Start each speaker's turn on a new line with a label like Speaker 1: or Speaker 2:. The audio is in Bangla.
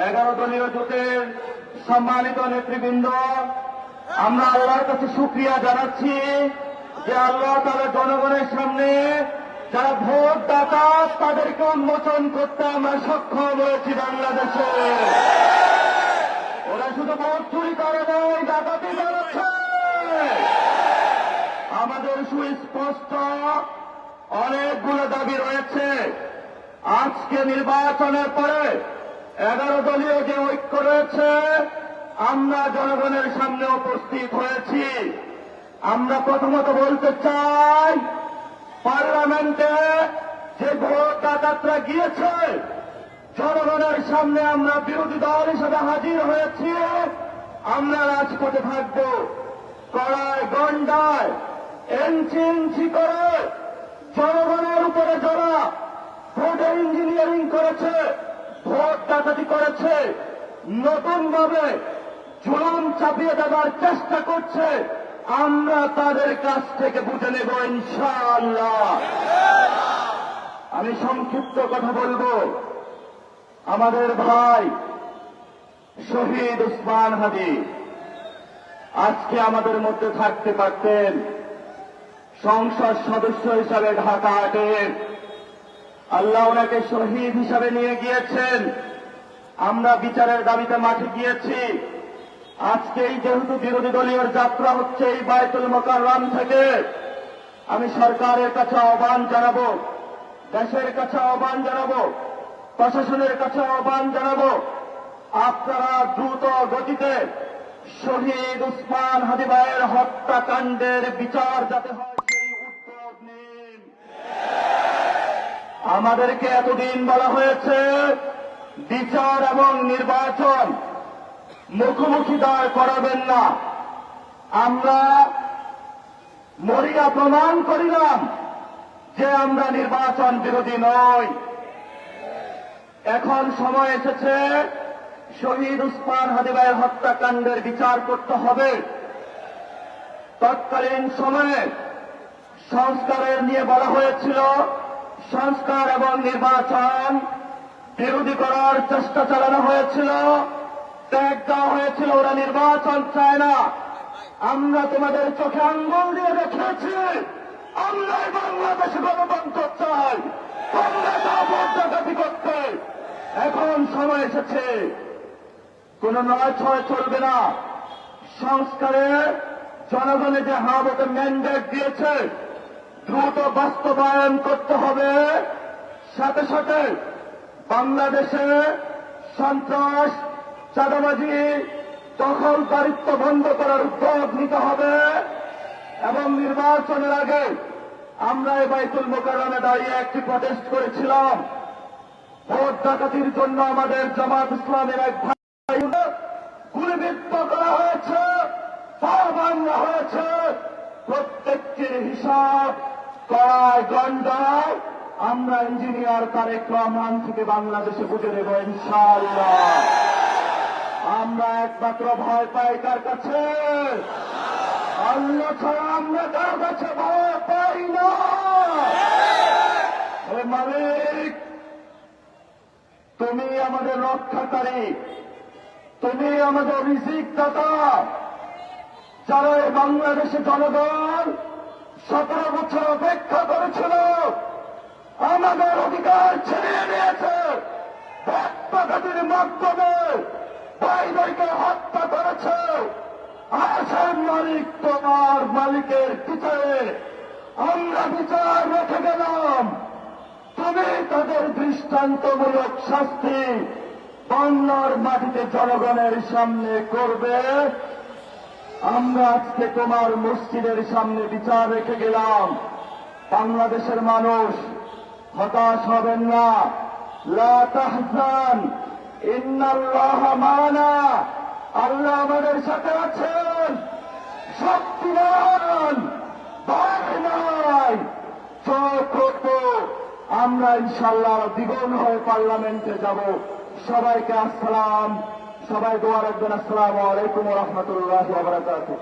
Speaker 1: 11 দলীয় জোটের সম্মানিত নেতৃবৃন্দ, আমরা আল্লাহর কাছে শুকরিয়া জানাচ্ছি যে আল্লাহ তাআলা জনগণের সামনে যারা ভোটদাতা তাদেরকে উন্মোচন করতে আমরা সক্ষম হয়েছি। বাংলাদেশে ওরা শুধু ভোট চুরি করে নেই, ডাকাতি করেছে। আমাদের সুস্পষ্ট অনেকগুলো দাবি রয়েছে। আজকে নির্বাচনের পরে 11 দলীয় যে ঐক্য রয়েছে, আমরা জনগণের সামনে উপস্থিত হয়েছি। আমরা প্রথমত বলতে চাই, পার্লামেন্টে যে ভোট ডাকাতরা গিয়েছে, জনগণের সামনে আমরা বিরোধী দল হিসেবে হাজির হয়েছি। আমরা রাজপথে থাকব। কড়ায় গন্ডায় ইঞ্চি ইঞ্চি করে জনগণের উপরে যারা ভোটে ইঞ্জিনিয়ারিং করেছে, ভোট ডাকাতি করেছে, নতুন ভাবে জুলুম চাপিয়ে দেওয়ার চেষ্টা করছে, আমরা তাদের কাছ থেকে বুঝে নেব ইনশাআল্লাহ। আমি সংক্ষিপ্ত কথা বলবো। আমাদের ভাই শহীদ উসমান হাদী আজকে আমাদের মধ্যে থাকতে পারতেন। সংসদ সদস্য হিসাবে ঢাকা 8-এর আল্লাহ ওনাকে শহীদ হিসাবে নিয়ে গিয়েছেন। আমরা বিচারের দাবিতে মাঠে গিয়েছি। আজকেই যেহেতু বিরোধী দলীয় যাত্রা হচ্ছে এই বায়তুল মোকাররম থেকে, আমি সরকারের কাছে আহ্বান জানাবো, দেশের কাছে আহ্বান জানাবো, প্রশাসনের কাছে আহ্বান জানাবো, আপনারা দ্রুত গতিতে শহীদ উসমান হাদী ভাইয়ের হত্যাকাণ্ডের বিচার যাতে হয় সেই উদ্যোগ নিন। আমাদেরকে এতদিন বলা হয়েছে বিচার এবং নির্বাচন মুখোমুখি দাঁড় করাবেন না। আমরা মরিয়া প্রমাণ করিলাম যে আমরা নির্বাচন বিরোধী নই। এখন সময় এসেছে শহীদ উসমান হাদী ভাইয়ের হত্যাকাণ্ডের বিচার করতে হবে। তৎকালীন সময়ে সংস্কারের নিয়ে বলা হয়েছিল, সংস্কার এবং নির্বাচন বিরোধী করার চেষ্টা চালানো হয়েছিল, ত্যাগ দেওয়া হয়েছিল, ওরা নির্বাচন চায় না। আমরা তোমাদের চোখে আঙ্গুল দিয়ে দেখিয়েছি আমরা বাংলাদেশে গণতন্ত্র চাই, তোমরা তা ভোট ডাকাতি করতে। এখন সময় এসেছে, কোন 9-6 চলবে না। সংস্কারে জনগণে যে হাওয়াতে ম্যান্ডেট দিয়েছে দ্রুত বাস্তবায়ন করতে হবে। সাথে সাথে বাংলাদেশে সন্ত্রাস, চাঁদাবাজি, দখলদারিত্ব বন্ধ করার উদ্যোগ নিতে হবে। এবং নির্বাচনের আগে আমরা এই বায়তুল মোকাররমে দাঁড়িয়ে একটি প্রটেস্ট করেছিলাম। ভোট ডাকাতির জন্য আমাদের জামাত ইসলামের এক ভাই গুলিবিদ্ধ করা হয়েছে, পা ভাঙা হয়েছে। প্রত্যেকটির হিসাব কড়ায় গন্ডায় আমরা ইঞ্জিনিয়ার তারেক রহমান থেকে বাংলাদেশে বুঝে নেব ইনশাআল্লাহ। আমরা একমাত্র ভয় পাই কার কাছে? আল্লাহ ছাড়া আমরা কার কাছে ভয় পাই না। হে মালিক, তুমি আমাদের রক্ষাকারী, তুমি আমাদের রিজিক দাতা। যারা এই বাংলাদেশে জনগণ 17 বছর অপেক্ষা করেছিল, আমাদের অধিকার ছিনিয়ে নিয়েছে, হত্যাকারীর মাধ্যমে ভাইদেরকে হত্যা করেছে। আসেন মালিক, তোমার মালিকের বিচারে আমরা বিচার রেখে গেলাম। তুমি তাদের দৃষ্টান্তমূলক শাস্তি বাংলার মাটিতে জনগণের সামনে করবে। আমরা আজকে তোমার মসজিদের সামনে বিচার রেখে গেলাম। বাংলাদেশের মানুষ হতাশ হবেন না। লা তাহজান, ইন্নাল্লাহা মা'ানা। আল্লাহ আমাদের সাথে আছেন, শক্তিমান, ভয় নাই। চোখ রাখবো, আমরা ইনশাআল্লাহ দ্বিগুণ হয়ে পার্লামেন্টে যাব। সবাইকে আসসালাম, সবাই দোয়া রাখবেন। আসসালামু আলাইকুম ওয়া রাহমাতুল্লাহি ওয়া বারাকাতুহু।